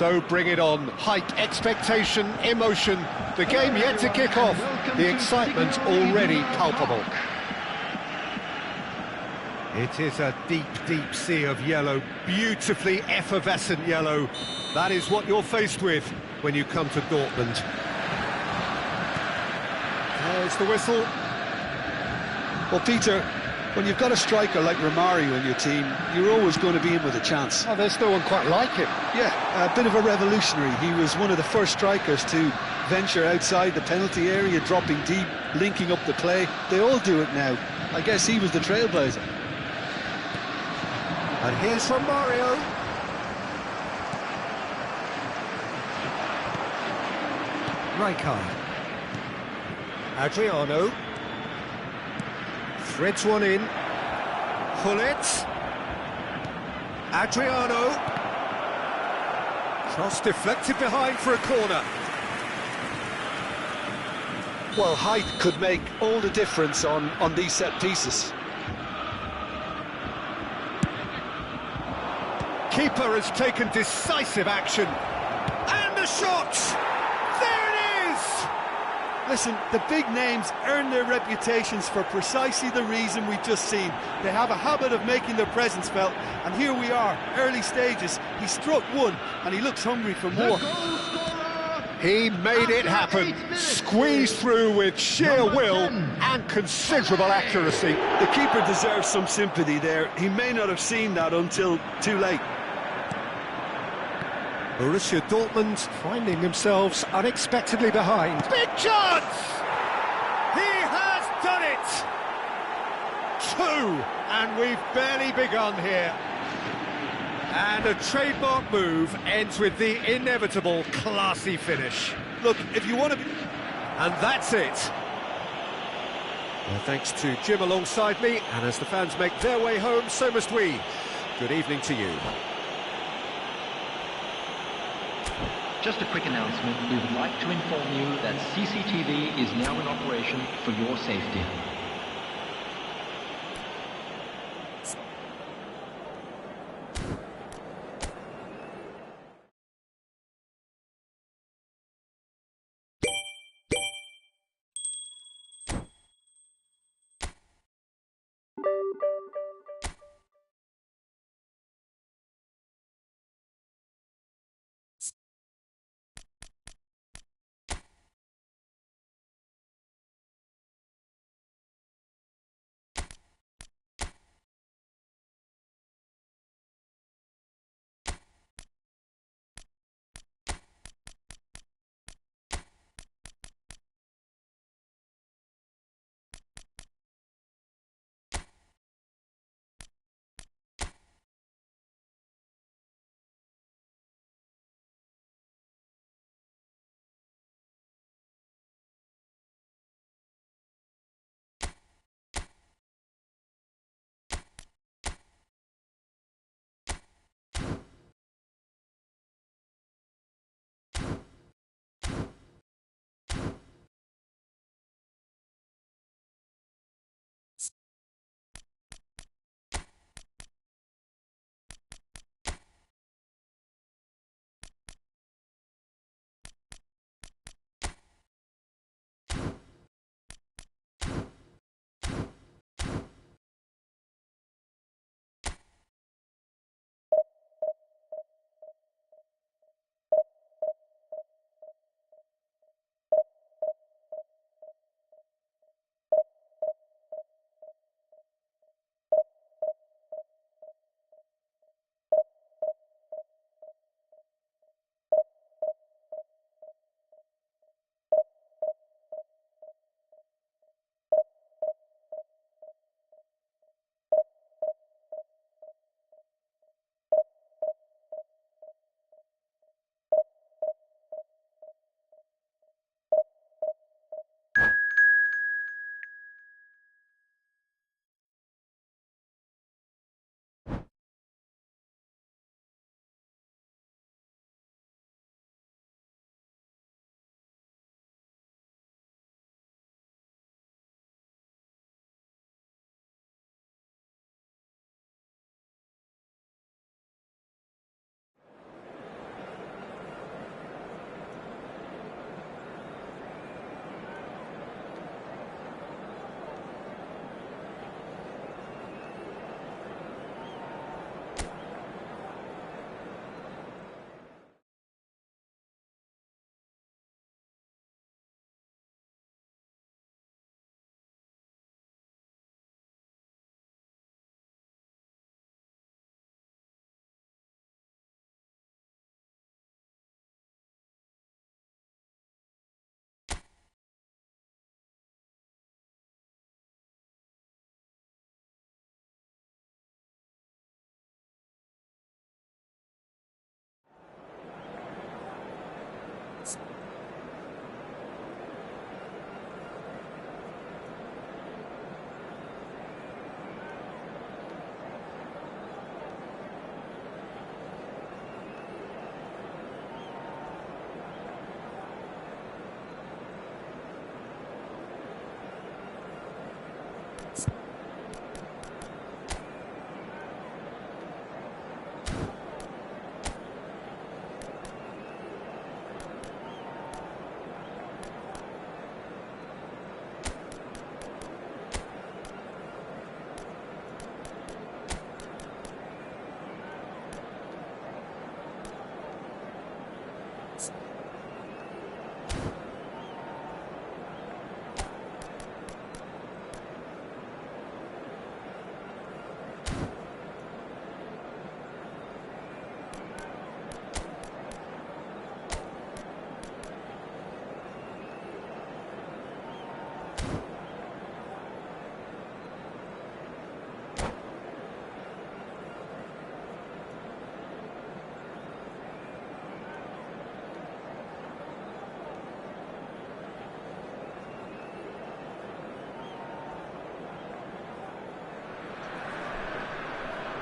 So bring it on. Hype, expectation, emotion. The game yet to kick off. The excitement already palpable. It is a deep, deep sea of yellow. Beautifully effervescent yellow. That is what you're faced with when you come to Dortmund. There's the whistle. Well, Peter, when you've got a striker like Romario in your team, you're always going to be in with a chance. Oh, there's no one quite like him. Yeah, a bit of a revolutionary. He was one of the first strikers to venture outside the penalty area, dropping deep, linking up the play. They all do it now. I guess he was the trailblazer. And here's Romario. Rijkaard. Adriano. Threads one in. Hullet. Adriano. Cross deflected behind for a corner. Well, height could make all the difference on these set pieces. Keeper has taken decisive action. And the shot! There it is! Listen, the big names earn their reputations for precisely the reason we've just seen. They have a habit of making their presence felt, and here we are, early stages. He struck one, and he looks hungry for more. He made it happen, squeezed through with sheer will and considerable accuracy. The keeper deserves some sympathy there. He may not have seen that until too late. Borussia Dortmund finding themselves unexpectedly behind. Big chance! He has done it! 2, and we've barely begun here. And a trademark move ends with the inevitable classy finish. Look, if you want to be... And that's it. Well, thanks to Jim alongside me, and as the fans make their way home, so must we. Good evening to you. Just a quick announcement. We would like to inform you that CCTV is now in operation for your safety.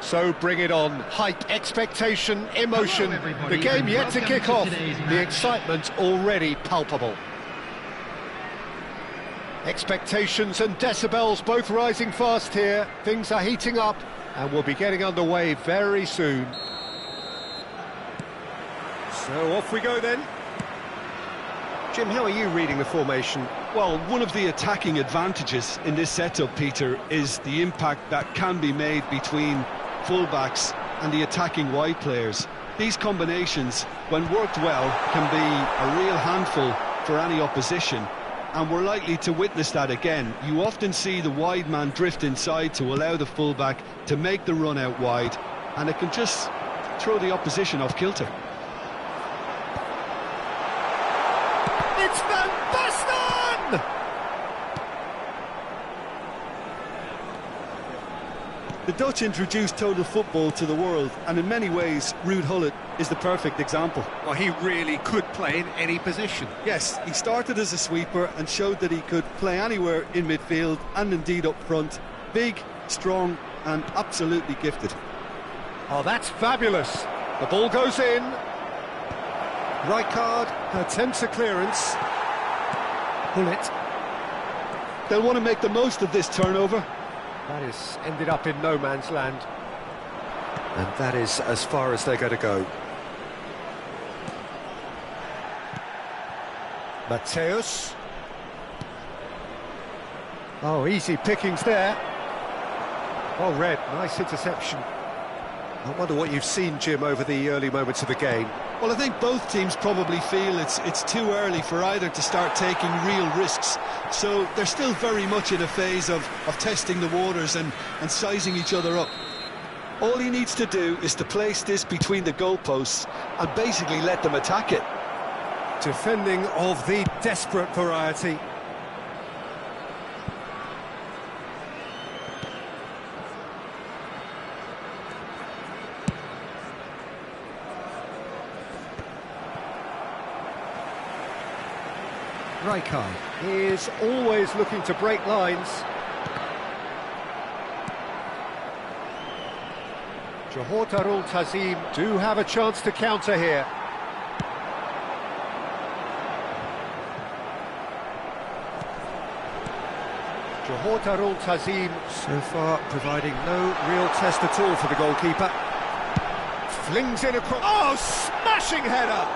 So bring it on. Hype, expectation, emotion. Hello, The game and yet to welcome kick to off. today's The match. excitement already palpable. Expectations and decibels both rising fast here. Things are heating up and we'll be getting underway very soon. So off we go then. Jim, how are you reading the formation? Well, one of the attacking advantages in this setup, Peter, is the impact that can be made between fullbacks and the attacking wide players. These combinations, when worked well, can be a real handful for any opposition, and we're likely to witness that again. You often see the wide man drift inside to allow the fullback to make the run out wide, and it can just throw the opposition off kilter. It's Van Basten! The Dutch introduced total football to the world, and in many ways, Ruud Gullit is the perfect example. Well, he really could play in any position. Yes, he started as a sweeper and showed that he could play anywhere in midfield and indeed up front. Big, strong and absolutely gifted. Oh, that's fabulous. The ball goes in. Rijkaard attempts a clearance. Gullit. They'll want to make the most of this turnover. That is ended up in no man's land. And that is as far as they're going to go. Mateus. Oh, easy pickings there. Well read, nice interception. I wonder what you've seen, Jim, over the early moments of the game. Well, I think both teams probably feel it's too early for either to start taking real risks. So they're still very much in a phase of testing the waters and sizing each other up. All he needs to do is to place this between the goalposts and basically let them attack it. Defending of the desperate variety. Rijkaard is always looking to break lines. Johor Darul Tazim do have a chance to counter here. Johor Darul Tazim so far providing no real test at all for the goalkeeper. Flings in across. Oh, smashing header!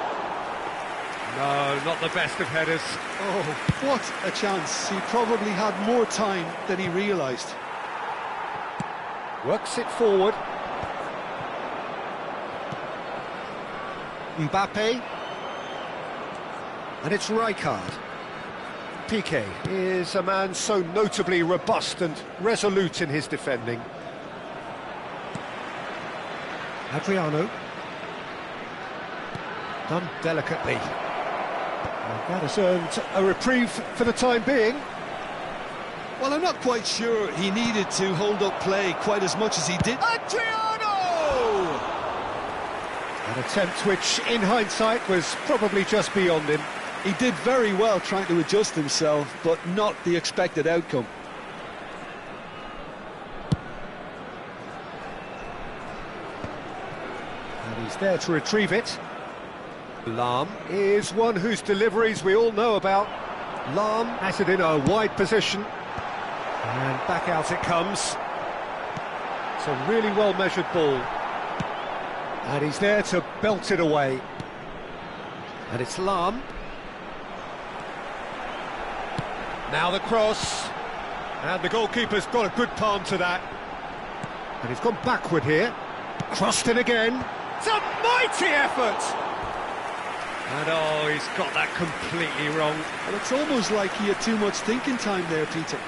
No, not the best of headers. Oh, what a chance. He probably had more time than he realised. Works it forward. Mbappe. And it's Rijkaard. Piqué is a man so notably robust and resolute in his defending. Adriano. Done delicately. And that has earned a reprieve for the time being. Well, I'm not quite sure he needed to hold up play quite as much as he did. Adriano! An attempt which, in hindsight, was probably just beyond him. He did very well trying to adjust himself, but not the expected outcome. And he's there to retrieve it. Lahm is one whose deliveries we all know about. Lahm has it in a wide position. And back out it comes. It's a really well-measured ball. And he's there to belt it away. And it's Lahm. Now the cross. And the goalkeeper's got a good palm to that. And he's gone backward here. Crossed it again. It's a mighty effort! And oh, he's got that completely wrong. Well, it's almost like he had too much thinking time there, Peter.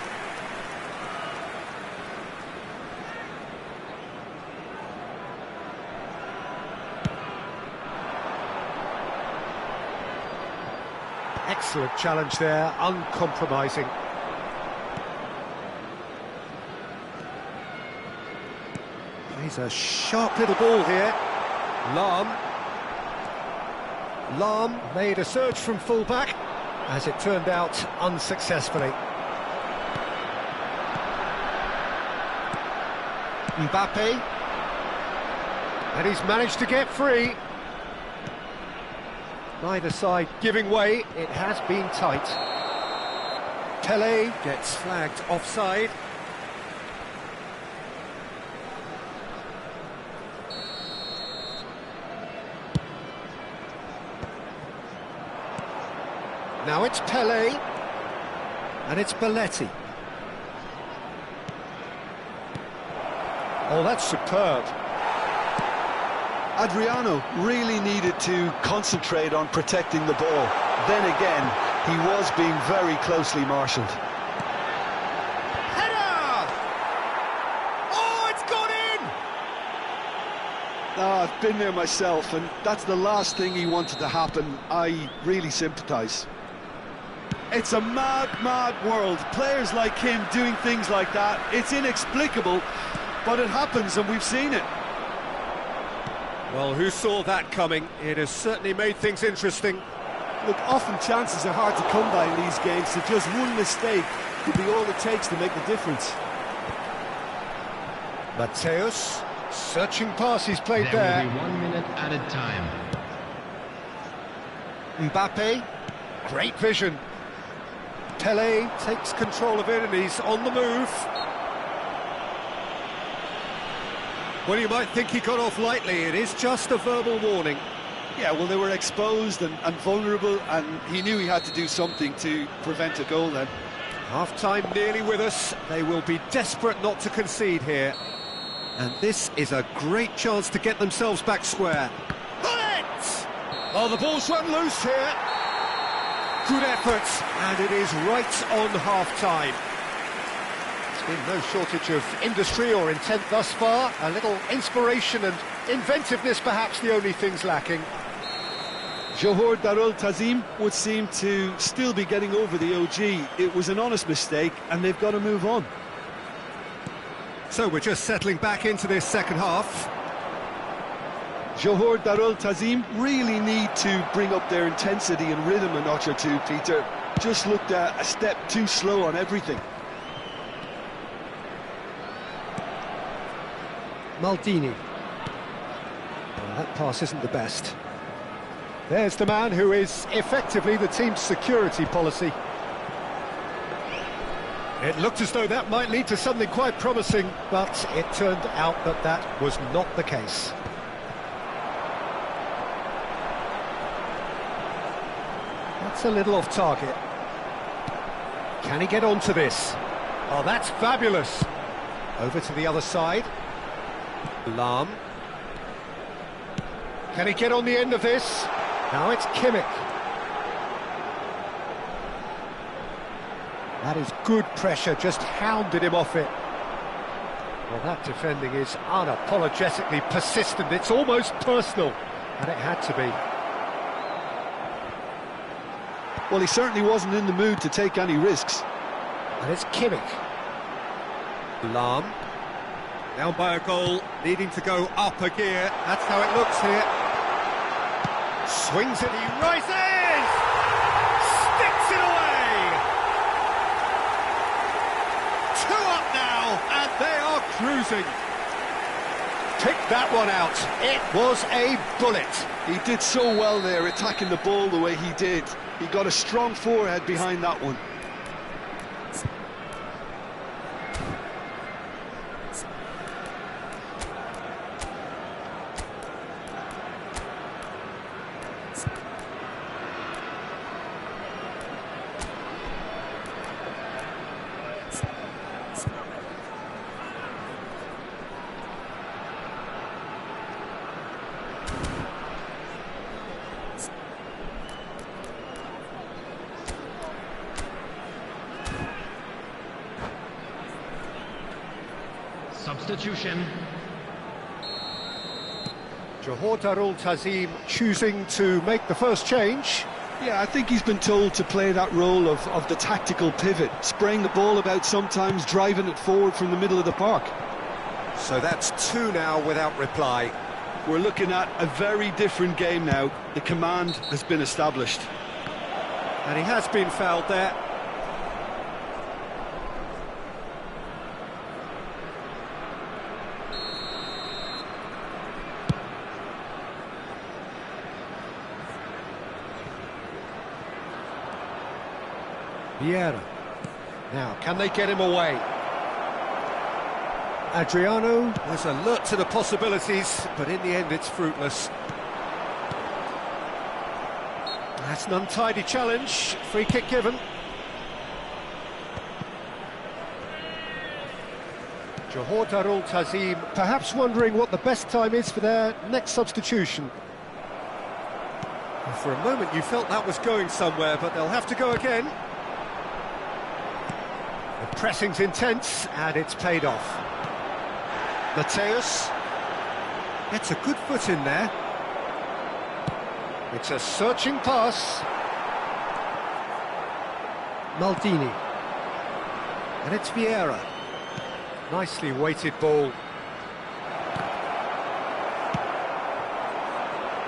Excellent challenge there, uncompromising. He's a sharp little ball here. Lahm. Lahm made a surge from full-back, as it turned out unsuccessfully. Mbappe. And he's managed to get free. Neither side giving way, it has been tight. Pele gets flagged offside. Now it's Pele, and it's Belletti. Oh, that's superb. Adriano really needed to concentrate on protecting the ball. Then again, he was being very closely marshalled. Header! Oh, it's gone in! Oh, I've been there myself, and that's the last thing he wanted to happen. I really sympathise. It's a mad, mad world. Players like him doing things like that, it's inexplicable, but it happens and we've seen it. Well, who saw that coming? It has certainly made things interesting. Look, often chances are hard to come by in these games, so just one mistake could be all it takes to make the difference. Mateus, searching pass he's played there. There will be 1 minute added time. Mbappe, great vision. Pele takes control of it and he's on the move. Well, you might think he got off lightly, it is just a verbal warning. Yeah, well, they were exposed and vulnerable, and he knew he had to do something to prevent a goal then. Half-time nearly with us, they will be desperate not to concede here. And this is a great chance to get themselves back square. Bullet! Oh, the ball's run loose here. Good effort, and it is right on half-time. There's been no shortage of industry or intent thus far. A little inspiration and inventiveness, perhaps the only things lacking. Johor Darul Tazim would seem to still be getting over the OG. It was an honest mistake, and they've got to move on. So we're just settling back into this second half. Johor Darul Tazim really need to bring up their intensity and rhythm a notch or two, Peter. Just looked a step too slow on everything. Maldini. Well, that pass isn't the best. There's the man who is effectively the team's security policy. It looked as though that might lead to something quite promising, but it turned out that that was not the case. That's a little off target. Can he get onto this? Oh, that's fabulous. Over to the other side. Lahm. Can he get on the end of this? Now it's Kimmich. That is good pressure, just hounded him off it. Well, that defending is unapologetically persistent. It's almost personal, and it had to be. Well, he certainly wasn't in the mood to take any risks. And it's Kimmich. Lahm. Down by a goal, needing to go up a gear. That's how it looks here. Swings it, he rises! Sticks it away! 2 up now, and they are cruising. Pick that one out. It was a bullet. He did so well there, attacking the ball the way he did. He got a strong forehead behind that one. Substitution. Johor Darul Tazim choosing to make the first change. Yeah, I think he's been told to play that role of the tactical pivot, spraying the ball about sometimes, driving it forward from the middle of the park. So that's 2 now without reply. We're looking at a very different game now. The command has been established. And he has been fouled there. Vieira. Now, can they get him away? Adriano was alert to the possibilities, but in the end it's fruitless. That's an untidy challenge. Free kick given. Johor Darul Tazim perhaps wondering what the best time is for their next substitution. For a moment you felt that was going somewhere, but they'll have to go again. The pressing's intense and it's paid off. Mateus gets a good foot in there. It's a searching pass. Maldini. And it's Vieira. Nicely weighted ball.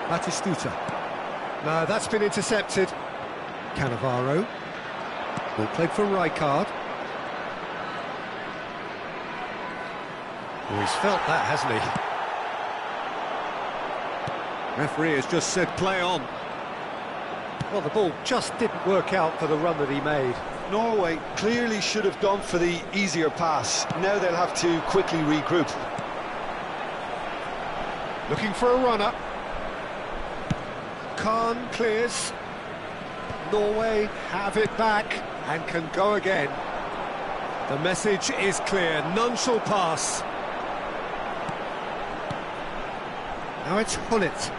Batistuta. No, that's been intercepted. Cannavaro. Ball played for Rijkaard. Oh, he's felt that, hasn't he? Referee has just said play on. Well, the ball just didn't work out for the run that he made. Norway clearly should have gone for the easier pass. Now they'll have to quickly regroup. Looking for a runner. Khan clears. Norway have it back and can go again. The message is clear, none shall pass. Now it's Hullet.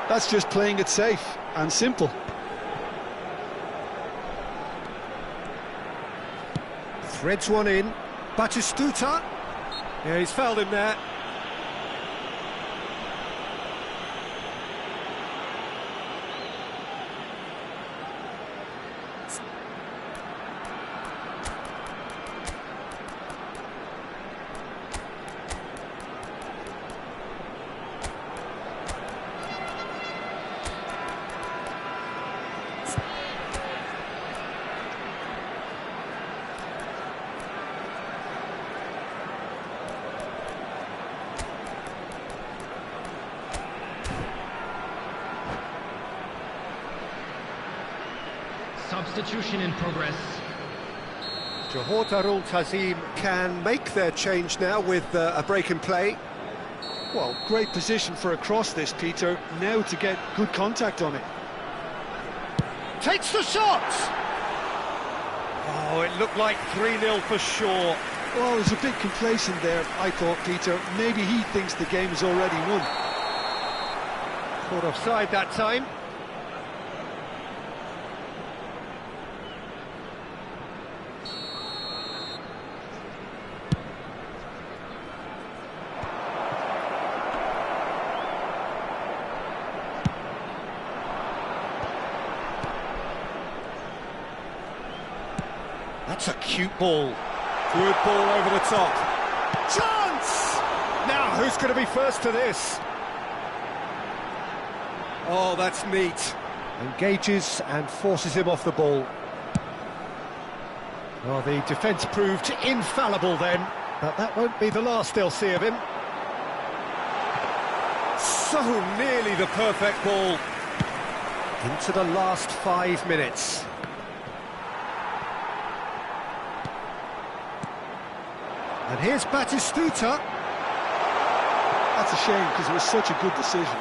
That's just playing it safe and simple. Threads one in. Batistuta. Yeah, he's fouled him there. Substitution in progress. Johor Darul Tazim can make their change now with a break in play. Well, great position for a cross this, Peter. Now to get good contact on it. Takes the shot! Oh, it looked like 3-0 for sure. Well, it was a bit complacent there, I thought, Peter. Maybe he thinks the game is already won. Caught offside that time. That's a cute ball. Good ball over the top. Chance! Now, who's going to be first to this? Oh, that's neat. Engages and forces him off the ball. Oh, the defence proved infallible then, but that won't be the last they'll see of him. So nearly the perfect ball. Into the last 5 minutes. And here's Batistuta. That's a shame, because it was such a good decision.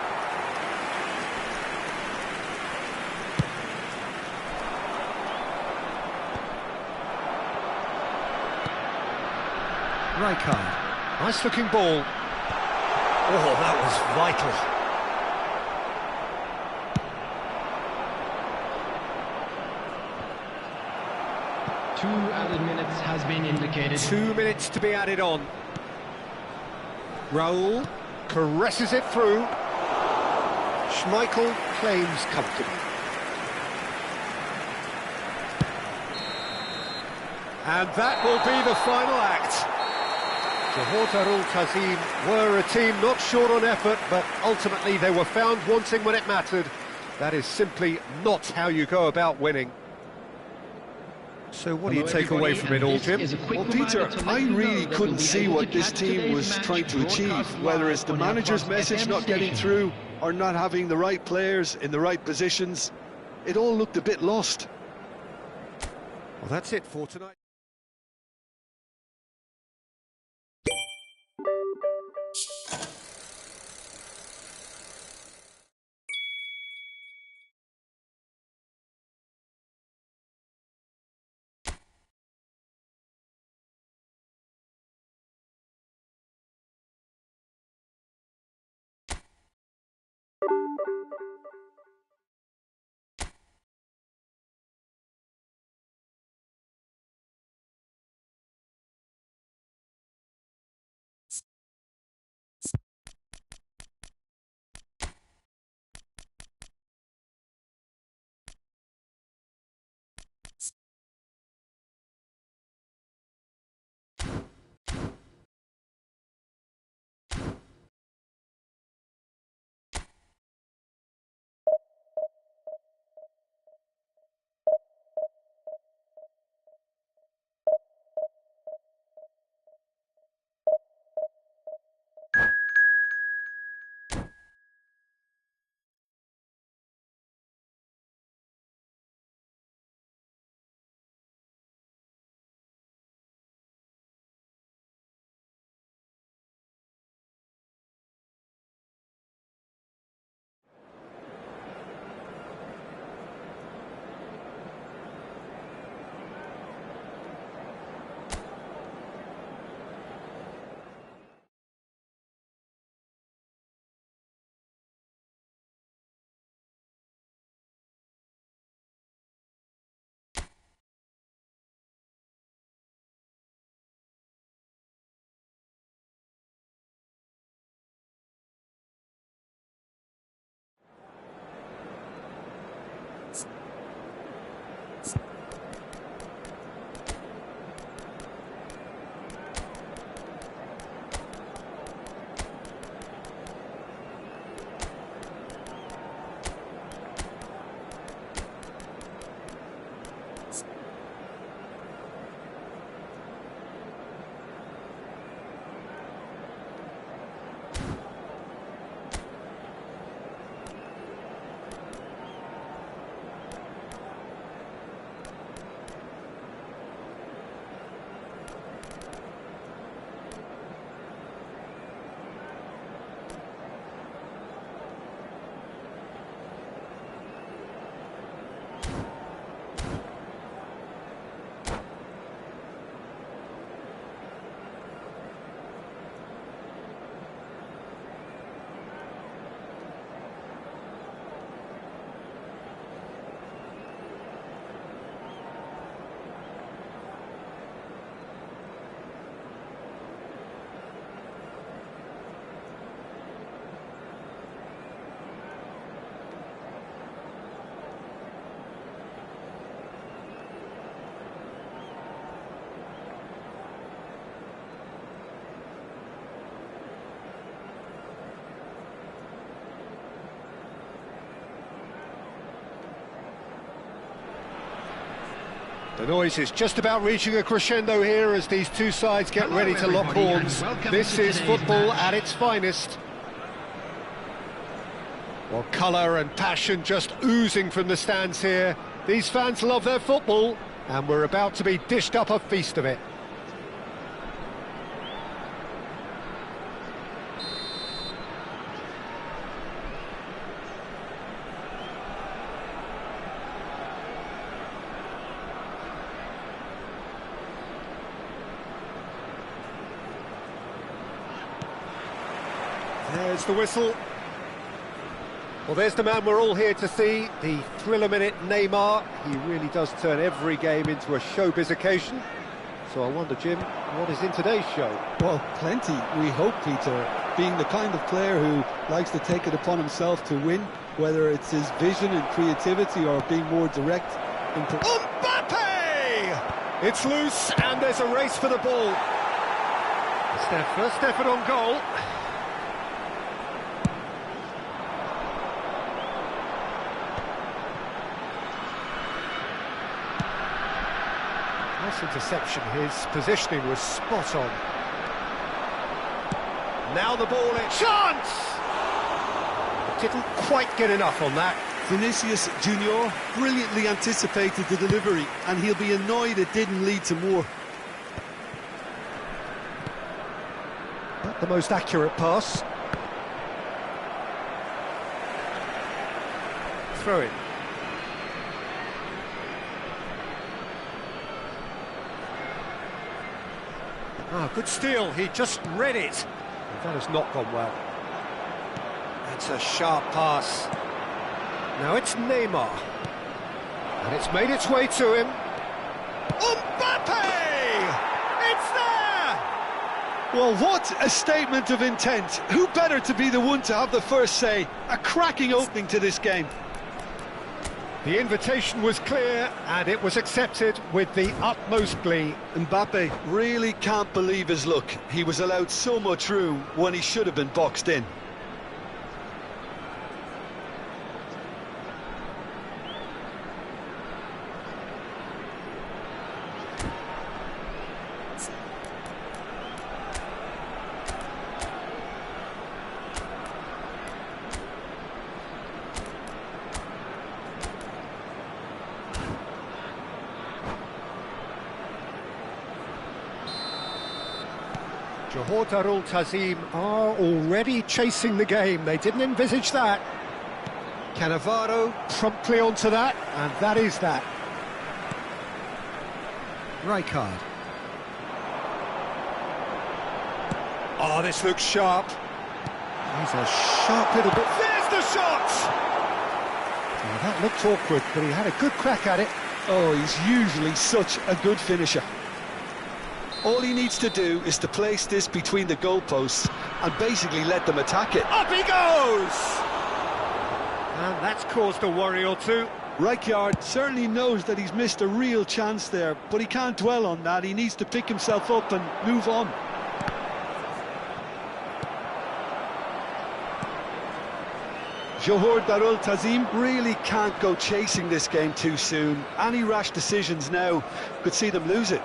Rijkaard. Nice looking ball. Oh, that was vital. Two added minutes has been indicated. 2 minutes to be added on. Raul caresses it through. Schmeichel claims comfortably. And that will be the final act. Johor Darul Tazim were a team not short on effort, but ultimately they were found wanting when it mattered. That is simply not how you go about winning. So what do you take away from it all, Jim? Well, Peter, I really couldn't see what this team was trying to achieve, whether it's the manager's message not getting through or not having the right players in the right positions. it all looked a bit lost. Well, that's it for tonight. The noise is just about reaching a crescendo here as these two sides get ready to lock horns. This is football at its finest. Well, colour and passion just oozing from the stands here. These fans love their football, and we're about to be dished up a feast of it. There's the whistle. Well, there's the man we're all here to see, the thriller-minute Neymar. He really does turn every game into a showbiz occasion. So I wonder, Jim, what is in today's show? Well, plenty, we hope, Peter. Being the kind of player who likes to take it upon himself to win, whether it's his vision and creativity or being more direct. Mbappe! It's loose, and there's a race for the ball. It's their first effort on goal. Nice interception, his positioning was spot on. Now the ball in. Chance! Didn't quite get enough on that. Vinicius Junior brilliantly anticipated the delivery, and he'll be annoyed it didn't lead to more. Not the most accurate pass. Throw it. Ah, good steal, he just read it. That has not gone well. That's a sharp pass. Now it's Neymar. And it's made its way to him. Mbappe! It's there! Well, what a statement of intent. Who better to be the one to have the first say? A cracking opening to this game. The invitation was clear, and it was accepted with the utmost glee. Mbappe really can't believe his luck. He was allowed so much room when he should have been boxed in. Johor Darul Tazim are already chasing the game. They didn't envisage that. Cannavaro promptly onto that, and that is that. Rijkaard. Oh, this looks sharp. He's a sharp little bit. There's the shot! Well, that looked awkward, but he had a good crack at it. Oh, he's usually such a good finisher. All he needs to do is to place this between the goalposts and basically let them attack it. Up he goes! And that's caused a worry or two. Rijkaard certainly knows that he's missed a real chance there, but he can't dwell on that. He needs to pick himself up and move on. Johor Darul Tazim really can't go chasing this game too soon. Any rash decisions now could see them lose it.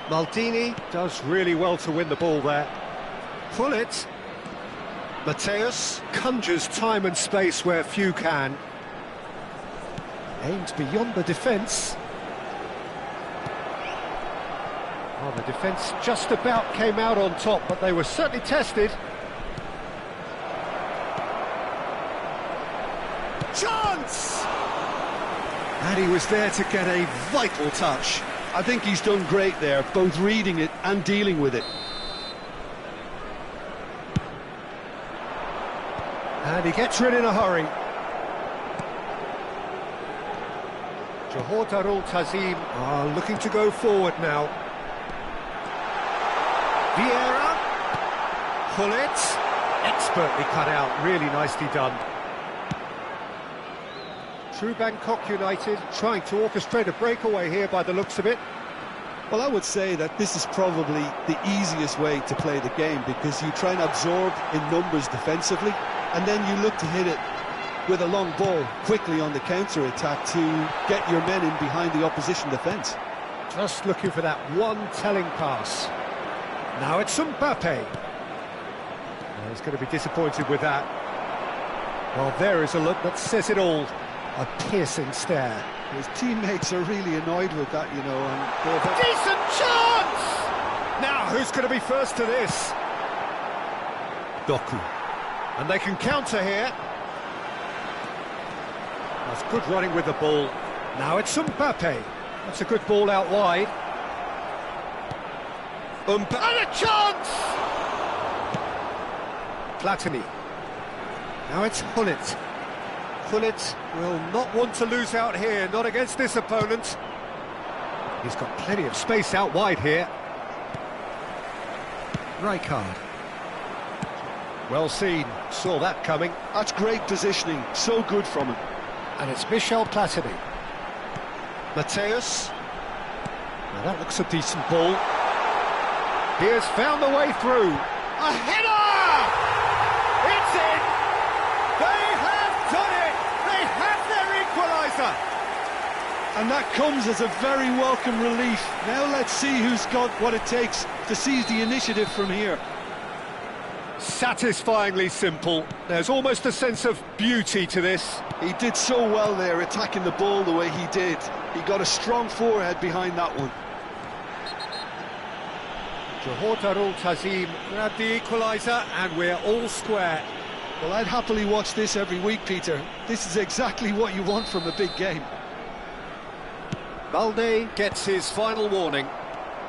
Maldini does really well to win the ball there. Pull it. Mateus conjures time and space where few can. Aimed beyond the defence. Well, the defence just about came out on top, but they were certainly tested. Chance! And he was there to get a vital touch. I think he's done great there, both reading it and dealing with it. And he gets rid in a hurry. Johor Darul Tazim are looking to go forward now. Vieira. Pull it. Expertly cut out, really nicely done. True Bangkok United trying to orchestrate a breakaway here by the looks of it. Well, I would say that this is probably the easiest way to play the game, because you try and absorb in numbers defensively, and then you look to hit it with a long ball quickly on the counter-attack to get your men in behind the opposition defence. Just looking for that one telling pass. Now it's Mbappe. He's going to be disappointed with that. Well, there is a look that says it all. A piercing stare. His teammates are really annoyed with that, you know. And decent chance! Now, who's going to be first to this? Doku. And they can counter here. That's good running with the ball. Now it's Mbappe. That's a good ball out wide. And a chance! Platini. Now it's Hullet. Hullet will not want to lose out here, not against this opponent. He's got plenty of space out wide here. Rijkaard. Well seen, saw that coming. That's great positioning, so good from him. And it's Michel Platini. Mateus. Now that looks a decent ball. He has found the way through. A header! It's in! They have done it! They have their equaliser! And that comes as a very welcome relief. Now let's see who's got what it takes to seize the initiative from here. Satisfyingly simple. There's almost a sense of beauty to this. He did so well there, attacking the ball the way he did. He got a strong forehead behind that one. Johor Tazim grabbed the equaliser and we're all square. Well, I'd happily watch this every week, Peter. This is exactly what you want from a big game. Balde gets his final warning.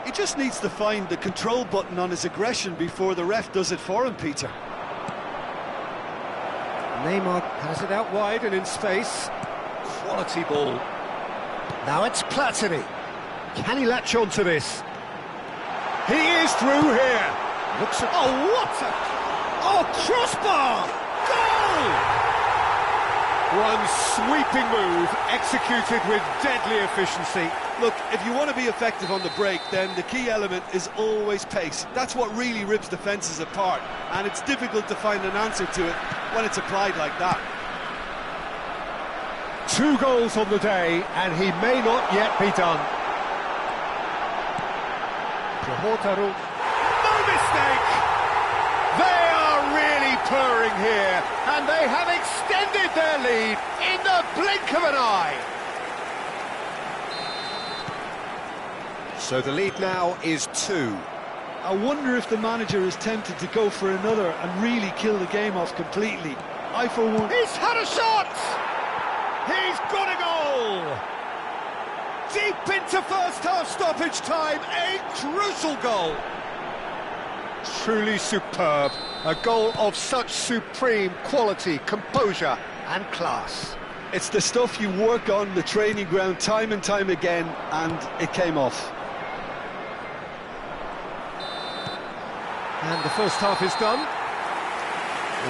He just needs to find the control button on his aggression before the ref does it for him, Peter. Neymar has it out wide and in space. Quality ball. Now it's Platini. Can he latch on to this? He is through here. Looks at... Oh, what a... Oh, crossbar! Goal! One sweeping move, executed with deadly efficiency. Look, if you want to be effective on the break, then the key element is always pace. That's what really rips defences apart, and it's difficult to find an answer to it when it's applied like that. 2 goals on the day, and he may not yet be done. Johor, no mistake! They are really purring here, and they have extended their lead in the blink of an eye. So the lead now is 2. I wonder if the manager is tempted to go for another and really kill the game off completely. I, for one... He's had a shot! He's got a goal! Deep into first-half stoppage time, a crucial goal! Truly superb. A goal of such supreme quality, composure and class. It's the stuff you work on the training ground time and time again, and it came off. And the first half is done.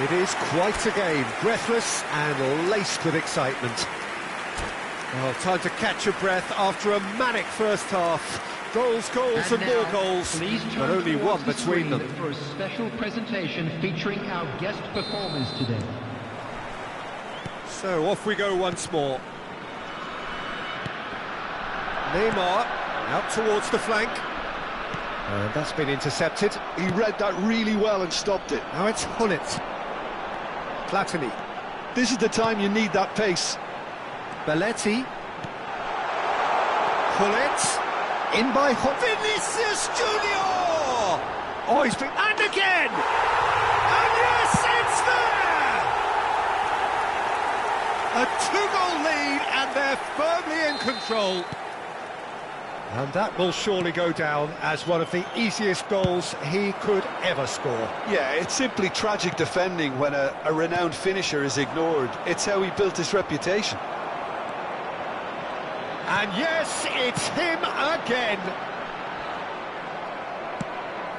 It is quite a game, breathless and laced with excitement. Well, time to catch your breath after a manic first half. Goals, goals and more goals, but only one between them. For a special presentation featuring our guest performers today. So off we go once more. Neymar out towards the flank. And that's been intercepted. He read that really well and stopped it. Now it's Hullet. Platini. This is the time you need that pace. Belletti. Hullet. In by Vinicius Junior! Oh, he's been... And again! And yes, it's there! A 2-goal lead, and they're firmly in control. And that will surely go down as one of the easiest goals he could ever score. Yeah, it's simply tragic defending when a renowned finisher is ignored. It's how he built his reputation. And yes, it's him again.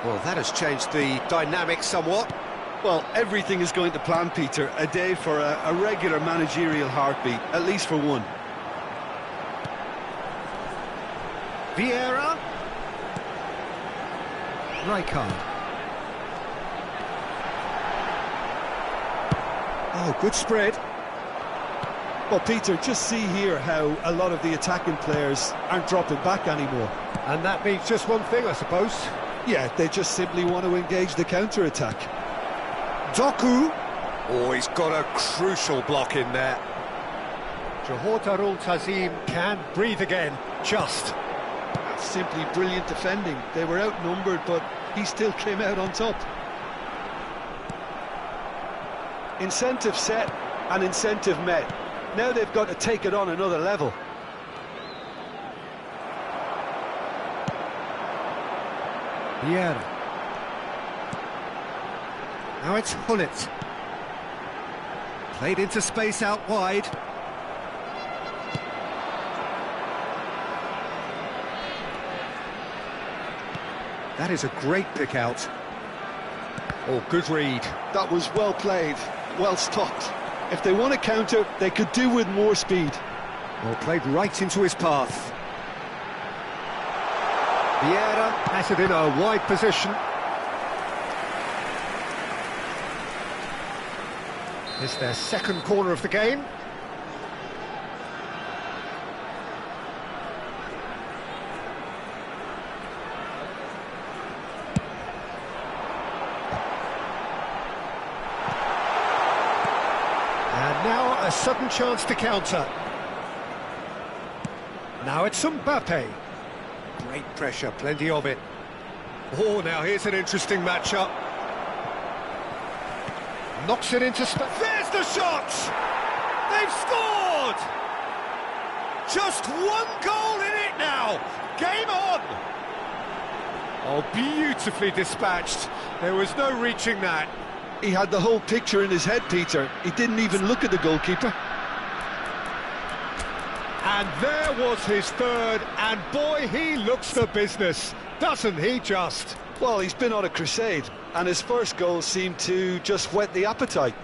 Well, that has changed the dynamic somewhat. Well, everything is going to plan, Peter. A day for a regular managerial heartbeat, at least for one. Vieira. Rijkaard. Oh, good spread. Well, Peter, just see here how a lot of the attacking players aren't dropping back anymore. And that means just one thing, I suppose. Yeah, they just simply want to engage the counter-attack. Doku. Oh, he's got a crucial block in there. Johor Tazim can breathe again, just. That's simply brilliant defending. They were outnumbered, but he still came out on top. Incentive set and incentive met. Now they've got to take it on another level. Vieira. Now it's Hullet. Played into space out wide. That is a great pick out. Oh, good read. That was well played, well stopped. If they want to counter, they could do with more speed. Well, played right into his path. Vieira has it in a wide position. It's their second corner of the game. a sudden chance to counter. Now it's Mbappe. Great pressure, plenty of it. Oh, now here's an interesting matchup. Knocks it into space. There's the shot! They've scored! Just one goal in it now. Game on! Oh, beautifully dispatched. There was no reaching that. He had the whole picture in his head, Peter. He didn't even look at the goalkeeper. And there was his third, and boy, he looks the business, doesn't he just? Well, he's been on a crusade, and his first goal seemed to just whet the appetite.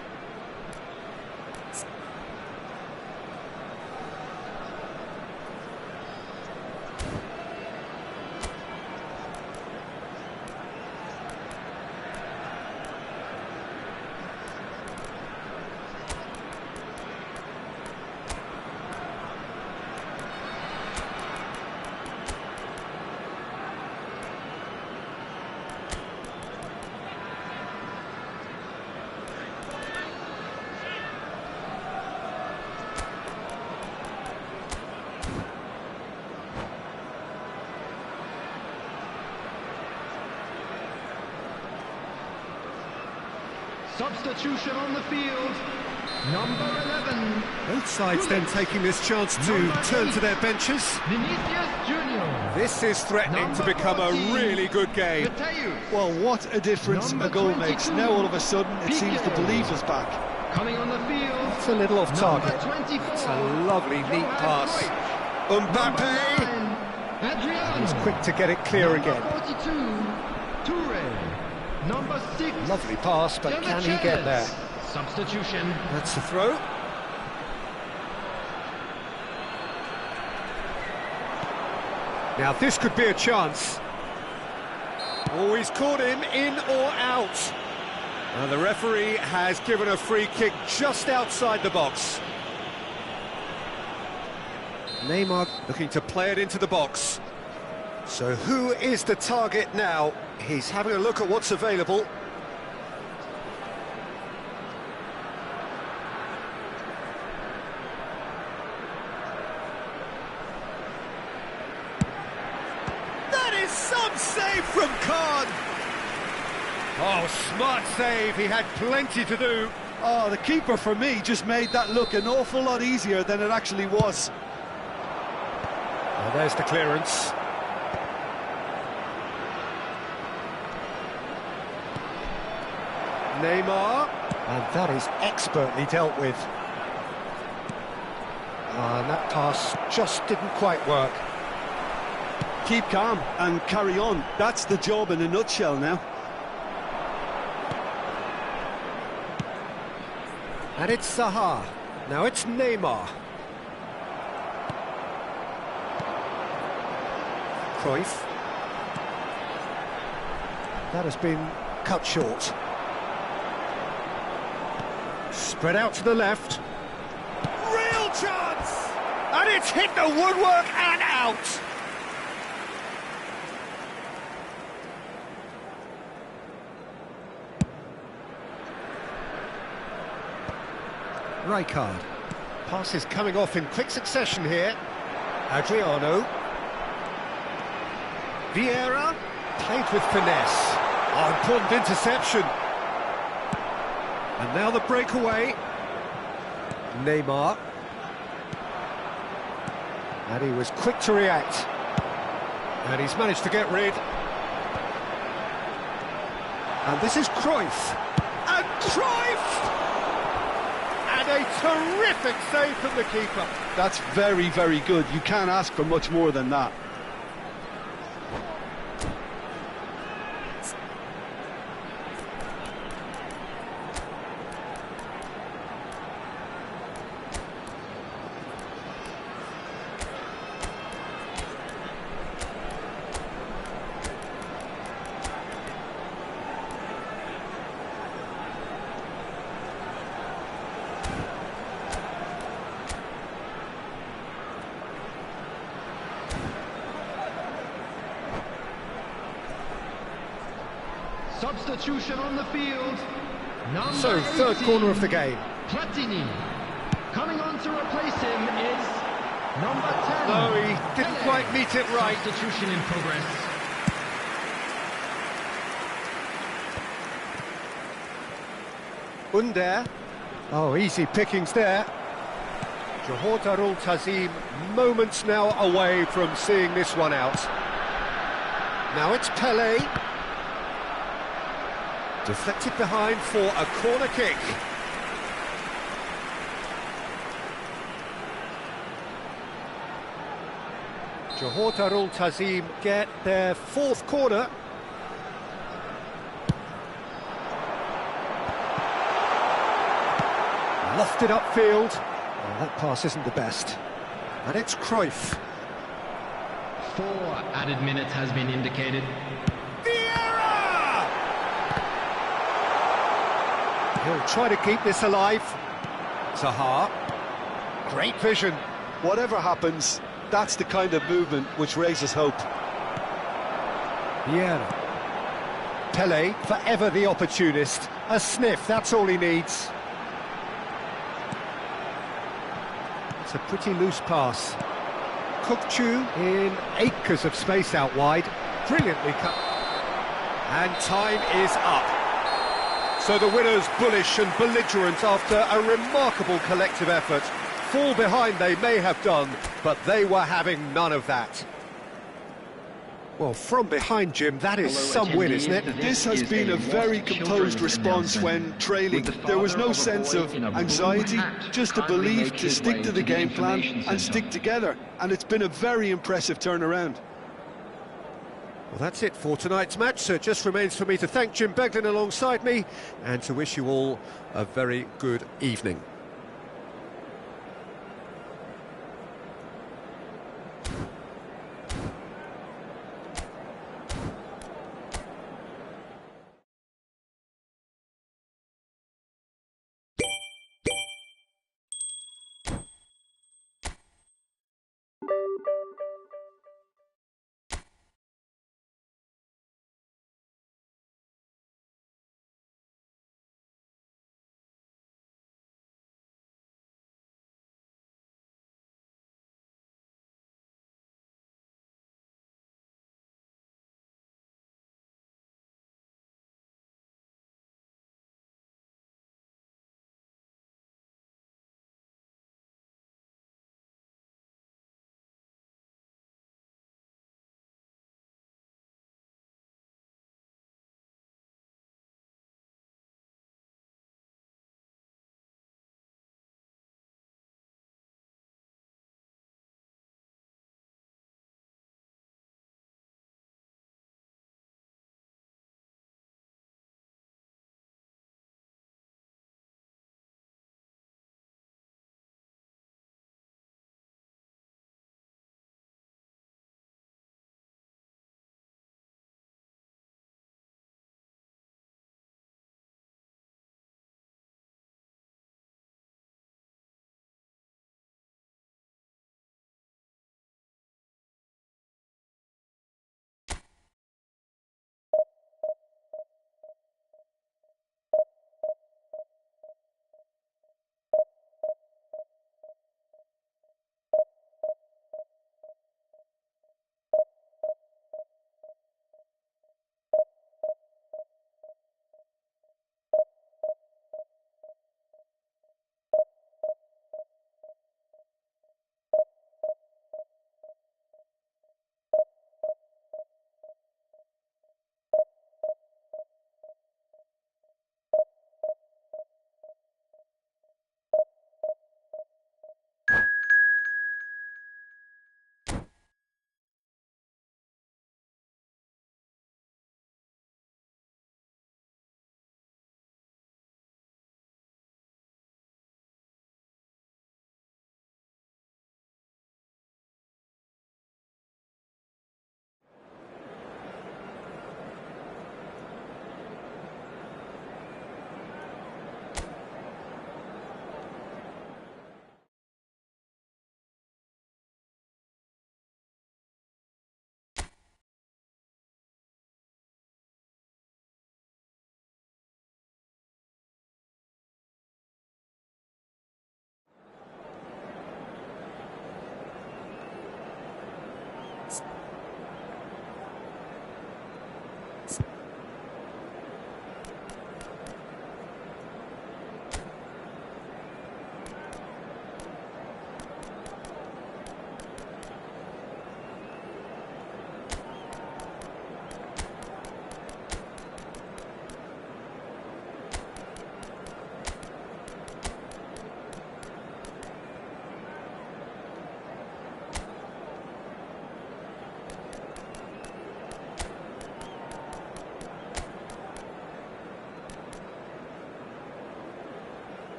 Substitution on the field, number 11. Both sides then taking this chance to turn to their benches. Vinicius Junior. This is threatening to become a really good game. Well, what a difference a goal makes. Now all of a sudden it seems the belief is back. Coming on the field. It's a little off target. It's a lovely, neat pass. Mbappe! He's quick to get it clear again. 42, Toure. Number 6. Lovely pass, but can he get there? Substitution. That's the throw. Now this could be a chance. Oh, he's caught him in or out. And the referee has given a free kick just outside the box. Neymar looking to play it into the box. So who is the target now? He's having a look at what's available. That is some save from Khan. Oh, smart save. He had plenty to do. Oh, the keeper for me just made that look an awful lot easier than it actually was. Well, there's the clearance. Neymar, and that is expertly dealt with. And that pass just didn't quite work. Keep calm and carry on. That's the job in a nutshell now. And it's Zaha. Now it's Neymar. Cruyff. That has been cut short. Spread out to the left. Real chance! And it's hit the woodwork and out! Rijkaard. Passes coming off in quick succession here. Adriano. Vieira. Played with finesse. Oh, important interception. And now the breakaway. Neymar. And he was quick to react. And he's managed to get rid. And this is Cruyff. And Cruyff! And a terrific save from the keeper. That's very, very good. You can't ask for much more than that. Substitution on the field. Number So, third 18, corner of the game. Platini. Coming on to replace him is number 10. No, he didn't quite meet it right. Substitution in progress. Under. Oh, easy pickings there. Johor Darul Tazim, moments now away from seeing this one out. Now it's Pele. Deflected behind for a corner kick. Johor Darul Tazim get their fourth corner. Lofted upfield. Oh, that pass isn't the best. And it's Cruyff. 4 added minutes has been indicated. Vieira! He'll try to keep this alive. Zaha. Great vision. Whatever happens, that's the kind of movement which raises hope. Vieira. Pele, forever the opportunist. A sniff, that's all he needs. It's a pretty loose pass. Kukçu in acres of space out wide. Brilliantly cut. And time is up. So the winners bullish and belligerent after a remarkable collective effort. Fall behind they may have done, but they were having none of that. Well, from behind, Jim, that is some win, isn't it? This has been a very composed response when trailing. There was no sense of anxiety, just a belief to stick to the game plan and stick together. And it's been a very impressive turnaround. Well, that's it for tonight's match, so it just remains for me to thank Jim Beglin alongside me and to wish you all a very good evening.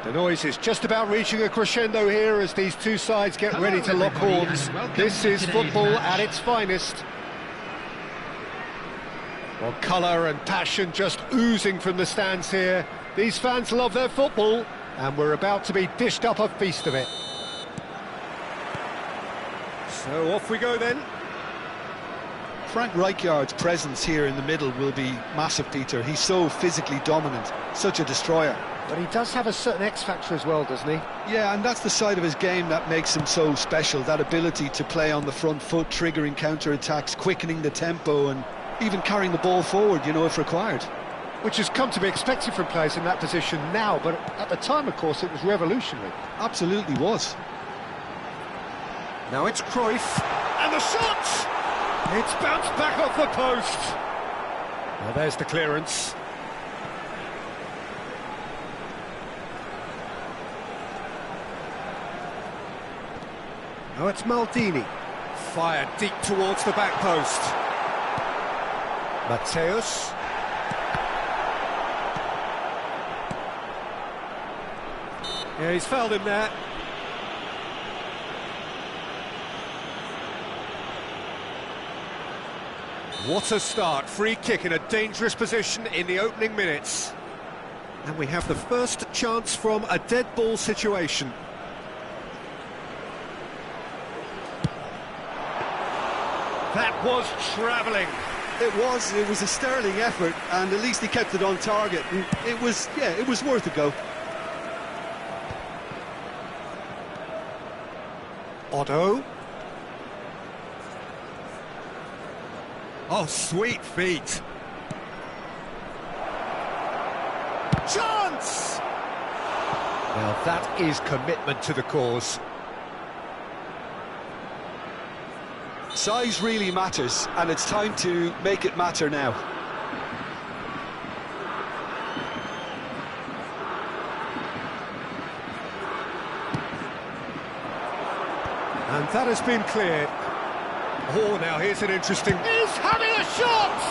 The noise is just about reaching a crescendo here as these two sides get ready to lock horns. This is football at its finest. Well, colour and passion just oozing from the stands here. These fans love their football, and we're about to be dished up a feast of it. So off we go then. Frank Rijkaard's presence here in the middle will be massive, Peter. He's so physically dominant, such a destroyer. But he does have a certain X-factor as well, doesn't he? Yeah, and that's the side of his game that makes him so special, that ability to play on the front foot, triggering counter-attacks, quickening the tempo, and even carrying the ball forward, you know, if required. Which has come to be expected from players in that position now, but at the time, of course, it was revolutionary. Absolutely was. Now it's Cruyff, and the shot! It's bounced back off the post. Now there's the clearance. Now it's Maldini. Fired deep towards the back post. Mateus. Yeah, he's fouled him there. What a start. Free kick in a dangerous position in the opening minutes. And we have the first chance from a dead ball situation. That was travelling. It was a sterling effort, and at least he kept it on target. And it was worth a go. Otto. Oh, sweet feet. Chance! Now that is commitment to the cause. Size really matters, and it's time to make it matter now. And that has been cleared. Oh, now here's an interesting... He's having a shot!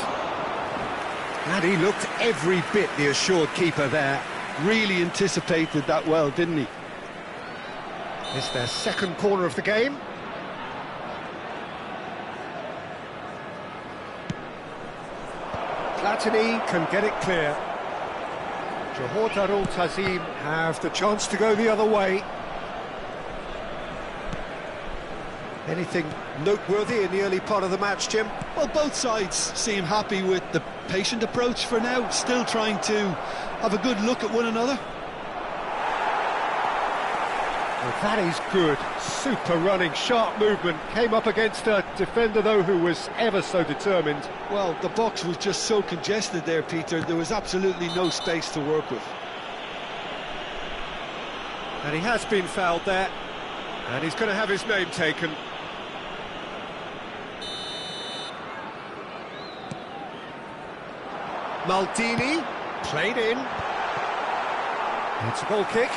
And he looked every bit the assured keeper there. Really anticipated that well, didn't he? It's their second corner of the game. Platini can get it clear. Johor Darul Tazim have the chance to go the other way. Anything noteworthy in the early part of the match, Jim? Well, both sides seem happy with the patient approach for now, still trying to have a good look at one another. Well, that is good. Super running, sharp movement. Came up against a defender, though, who was ever so determined. Well, the box was just so congested there, Peter. There was absolutely no space to work with. And he has been fouled there. And he's going to have his name taken. Maldini, played in. It's a goal kick.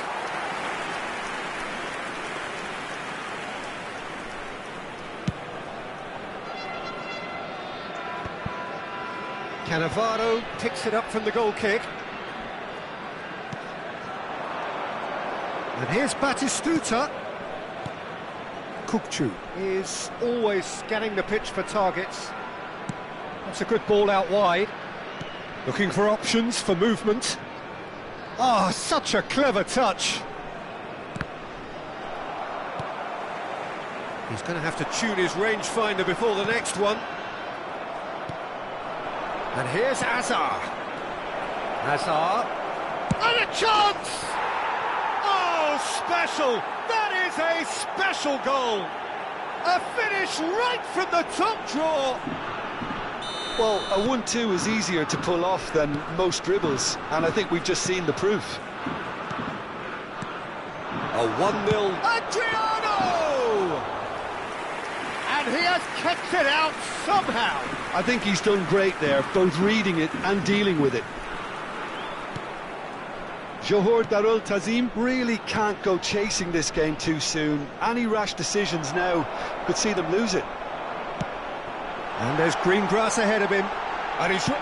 Cannavaro picks it up from the goal kick. And here's Batistuta. Kukcu is always scanning the pitch for targets. That's a good ball out wide. Looking for options for movement. Ah, such a clever touch. He's going to have to tune his rangefinder before the next one. And here's Azar. Azar. And a chance! Oh, special! That is a special goal! A finish right from the top draw! Well, a 1-2 is easier to pull off than most dribbles, and I think we've just seen the proof. A 1-0. Adriano! And he has kept it out somehow. I think he's done great there, both reading it and dealing with it. Johor Darul Tazim really can't go chasing this game too soon. Any rash decisions now could see them lose it. And there's green grass ahead of him. And he shoots!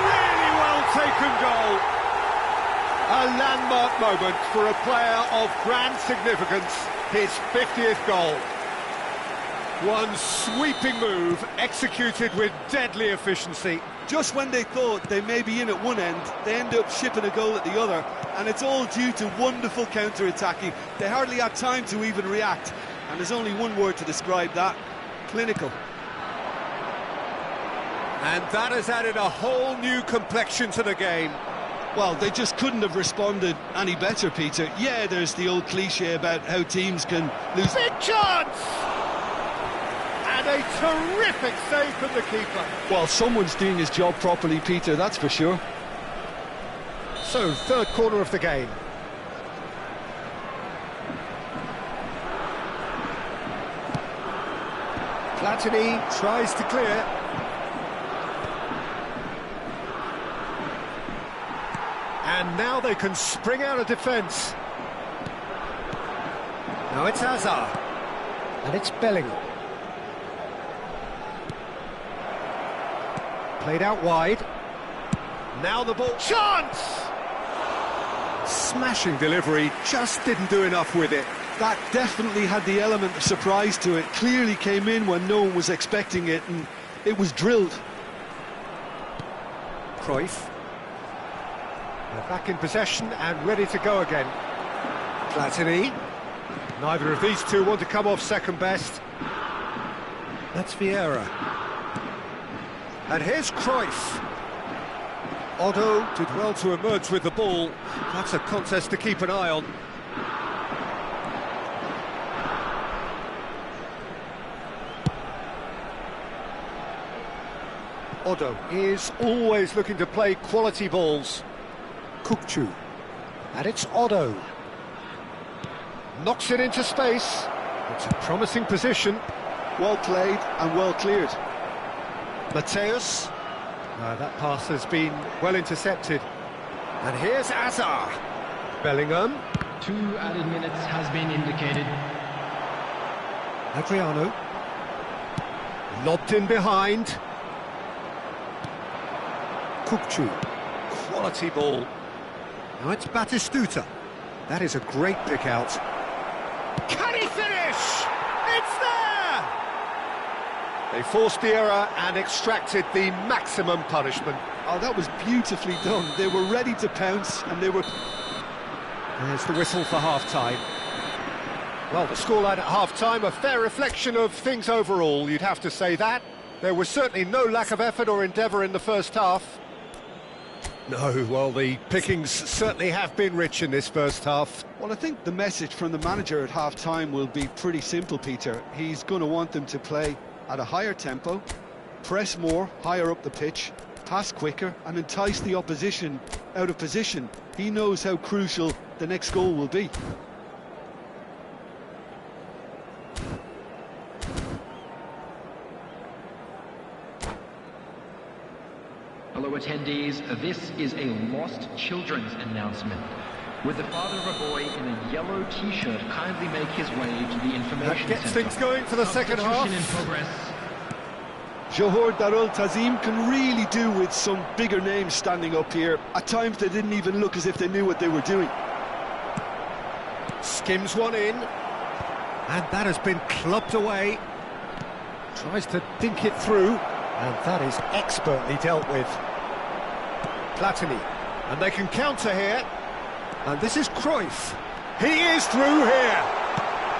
Really well taken goal. A landmark moment for a player of grand significance, his 50th goal. One sweeping move, executed with deadly efficiency. Just when they thought they may be in at one end, they end up shipping a goal at the other, and it's all due to wonderful counter-attacking. They hardly had time to even react, and there's only one word to describe that: clinical. And that has added a whole new complexion to the game. Well, they just couldn't have responded any better, Peter. Yeah, there's the old cliche about how teams can lose. Big chance! And a terrific save from the keeper. Well, someone's doing his job properly, Peter, that's for sure. So, third corner of the game. Platini tries to clear. And now they can spring out of defence. Now it's Hazard. And it's Bellingham. Played out wide. Now the ball. Chance! Smashing delivery, just didn't do enough with it. That definitely had the element of surprise to it. Clearly came in when no one was expecting it, and it was drilled. Cruyff. They're back in possession and ready to go again. Platini. Neither of these two want to come off second best. That's Vieira. And here's Cruyff. Otto did well to emerge with the ball. That's a contest to keep an eye on. Otto is always looking to play quality balls. Kukçu. And it's Otto. Knocks it into space. It's a promising position. Well played and well cleared. Mateus. That pass has been well intercepted. And here's Hazard. Bellingham. 2 added minutes has been indicated. Adriano. Lobbed in behind. Kukçu. Quality ball. Now it's Batistuta. That is a great pick out. Can he finish? It's there! They forced the error and extracted the maximum punishment. Oh, that was beautifully done. They were ready to pounce, and they were... There's the whistle for half-time. Well, the scoreline at half-time, a fair reflection of things overall, you'd have to say that. There was certainly no lack of effort or endeavour in the first half. No, well, the pickings certainly have been rich in this first half. Well, I think the message from the manager at half-time will be pretty simple, Peter. He's going to want them to play at a higher tempo, press more, higher up the pitch, pass quicker, and entice the opposition out of position. He knows how crucial the next goal will be. Hello attendees, this is a lost children's announcement. Would the father of a boy in a yellow t-shirt kindly make his way to the information That gets center? things going for the second half. In progress. Johor Darul Tazim can really do with some bigger names standing up here. At times they didn't even look as if they knew what they were doing. Skims one in. And that has been clubbed away. Tries to dink it through. And that is expertly dealt with. Platini. And they can counter here. And this is Cruyff. He is through here.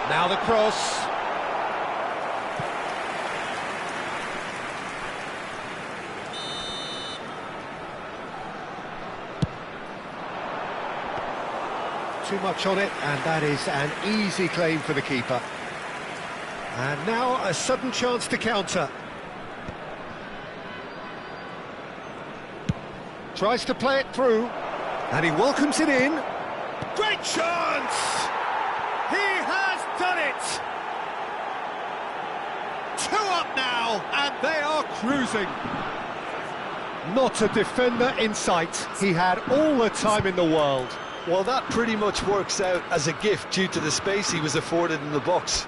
Now the cross. Too much on it, and that is an easy claim for the keeper. And now a sudden chance to counter. Tries to play it through, and he welcomes it in. Great chance! He has done it! 2 up now, and they are cruising. Not a defender in sight. He had all the time in the world. Well, that pretty much works out as a gift due to the space he was afforded in the box.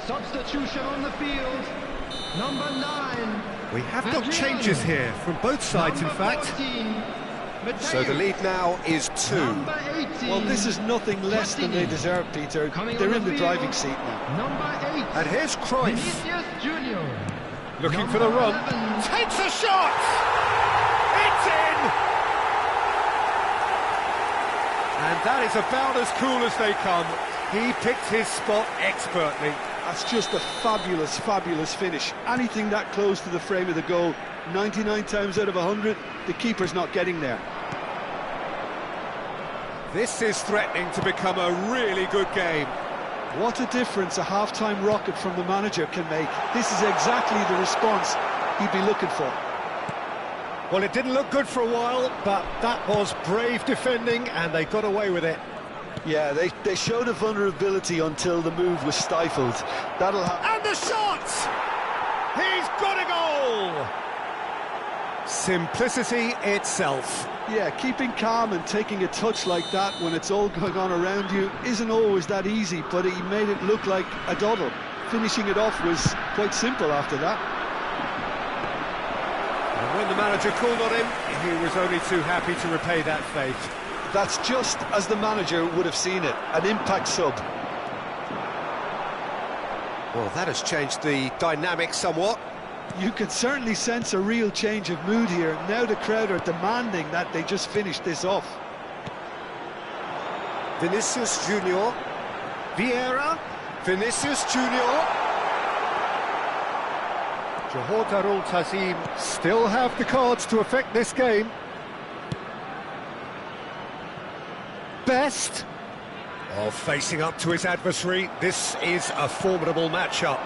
Substitution on the field. Number 9. We have got changes here from both sides, in fact. 14, So the lead now is 2. Number 18. Well, this is nothing less than they deserve, Peter. They're in the driving seat now. Number 8. And here's Cruyff, Vinicius Junior. looking for the run. 11. Takes a shot! It's in! And that is about as cool as they come. He picked his spot expertly. That's just a fabulous, fabulous finish. Anything that close to the frame of the goal, 99 times out of 100, the keeper's not getting there. This is threatening to become a really good game. What a difference a half-time rocket from the manager can make. This is exactly the response he'd be looking for. Well, it didn't look good for a while, but that was brave defending, and they got away with it. Yeah, they showed a vulnerability until the move was stifled. That'll happen. And the shot! He's got a goal! Simplicity itself. Yeah, keeping calm and taking a touch like that when it's all going on around you isn't always that easy, but he made it look like a doddle. Finishing it off was quite simple after that. And when the manager called on him, he was only too happy to repay that faith. That's just as the manager would have seen it, an impact sub. Well, that has changed the dynamic somewhat. You can certainly sense a real change of mood here. Now the crowd are demanding that they just finish this off. Vinicius Junior. Vieira. Vinicius Junior. Johor Darul Tazim still have the cards to affect this game. Best. Oh, facing up to his adversary. This is a formidable matchup.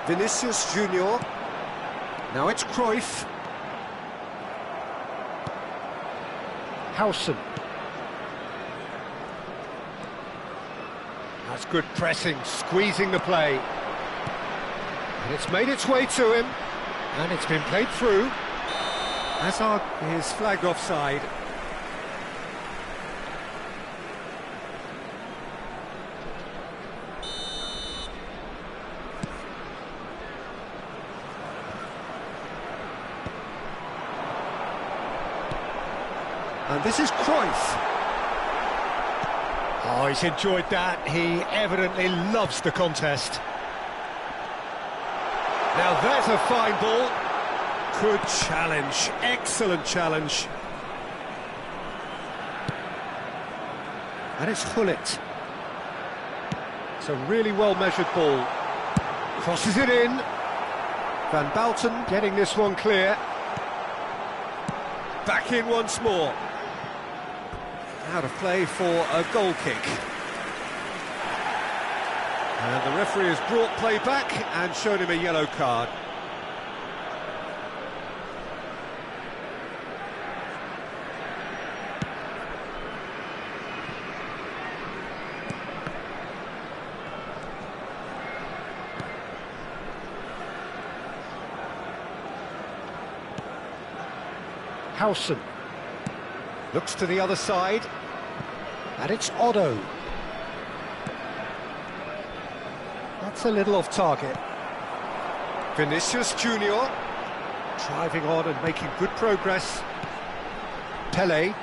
Vinicius Junior. Now it's Cruyff. Howson. That's good pressing, squeezing the play. And it's made its way to him. And it's been played through. Hazard is flagged offside. And this is Cruyff. Oh, he's enjoyed that. He evidently loves the contest. Now there's a fine ball. Good challenge. Excellent challenge. And it's Gullit. It's a really well-measured ball. Crosses it in. Van Bouten getting this one clear. Back in once more. Out of play for a goal kick. And the referee has brought play back and shown him a yellow card. Howson looks to the other side. And it's Otto. That's a little off target. Vinicius Junior driving on and making good progress. Pele.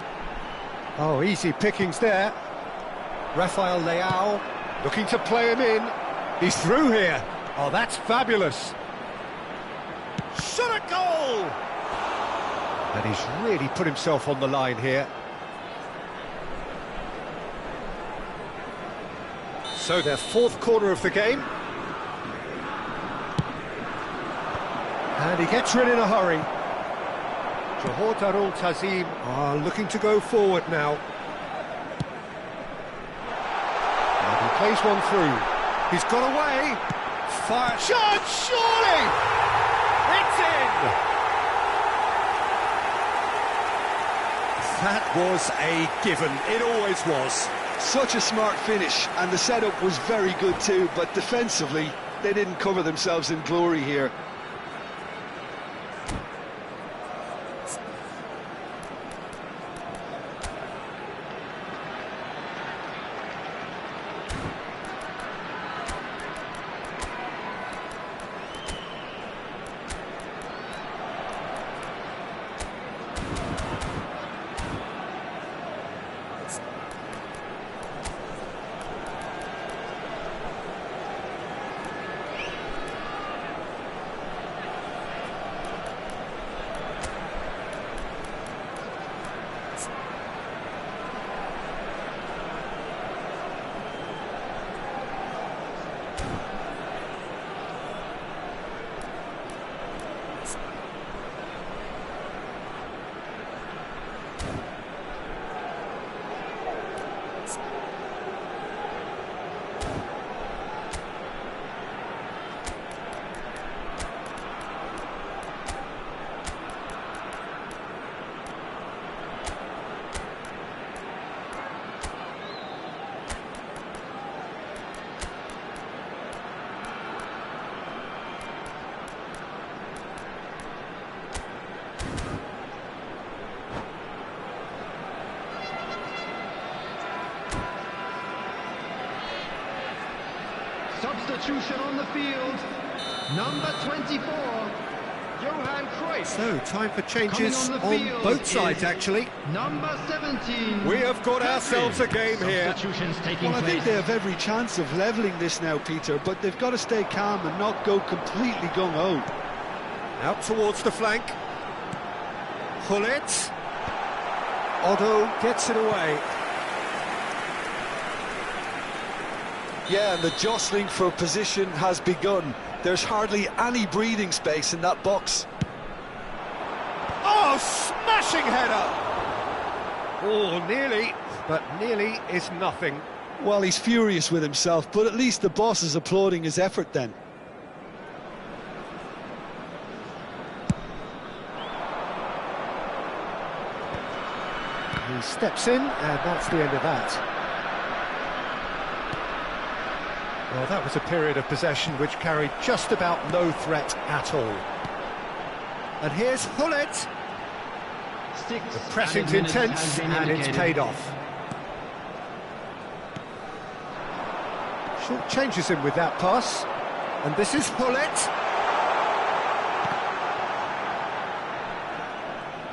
Oh, easy pickings there. Rafael Leao looking to play him in. He's through here. Oh, that's fabulous. Shot a goal! And he's really put himself on the line here. So their fourth quarter of the game. And he gets rid in a hurry. Johor Darul Tazim are looking to go forward now. And he plays one through. He's got away. Fire shot, surely! It's in! That was a given. It always was. Such a smart finish, and the setup was very good too, but defensively, they didn't cover themselves in glory here. Substitution on the field. Number 24, Johan Cruyff. So, time for changes Coming on the field both sides, is actually. Number 17. We have got ourselves a game here. Substitutions taking Well, I think place. they have every chance of levelling this now, Peter, but they've got to stay calm and not go completely gung-ho. Out towards the flank. Gullit. Otto gets it away. Yeah, and the jostling for position has begun. There's hardly any breathing space in that box. Oh, smashing header! Oh, nearly, but nearly is nothing. Well, he's furious with himself, but at least the boss is applauding his effort then. He steps in, and that's the end of that. Well, that was a period of possession which carried just about no threat at all. And here's Gullit. The pressing's intense, and it's paid off. Short changes him with that pass. And this is Gullit.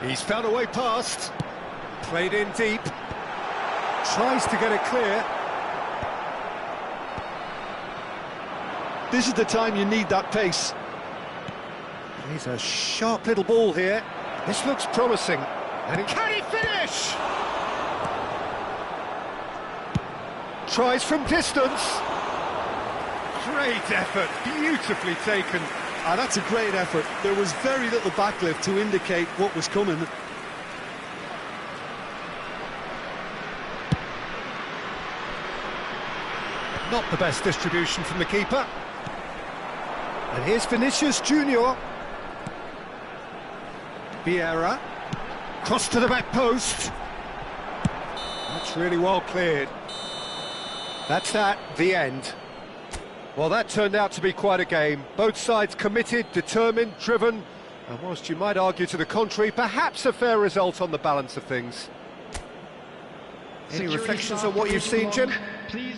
He's found a way past. Played in deep. Tries to get it clear. This is the time you need that pace. He's a sharp little ball here. This looks promising. And can he finish? Tries from distance. Great effort, beautifully taken. Ah, that's a great effort. There was very little backlift to indicate what was coming. Not the best distribution from the keeper. And here's Vinicius Junior. Vieira. Cross to the back post. That's really well cleared. That's that, the end. Well, that turned out to be quite a game. Both sides committed, determined, driven, and whilst you might argue to the contrary, perhaps a fair result on the balance of things. Any Security reflections staff on what you've seen, Jim? Please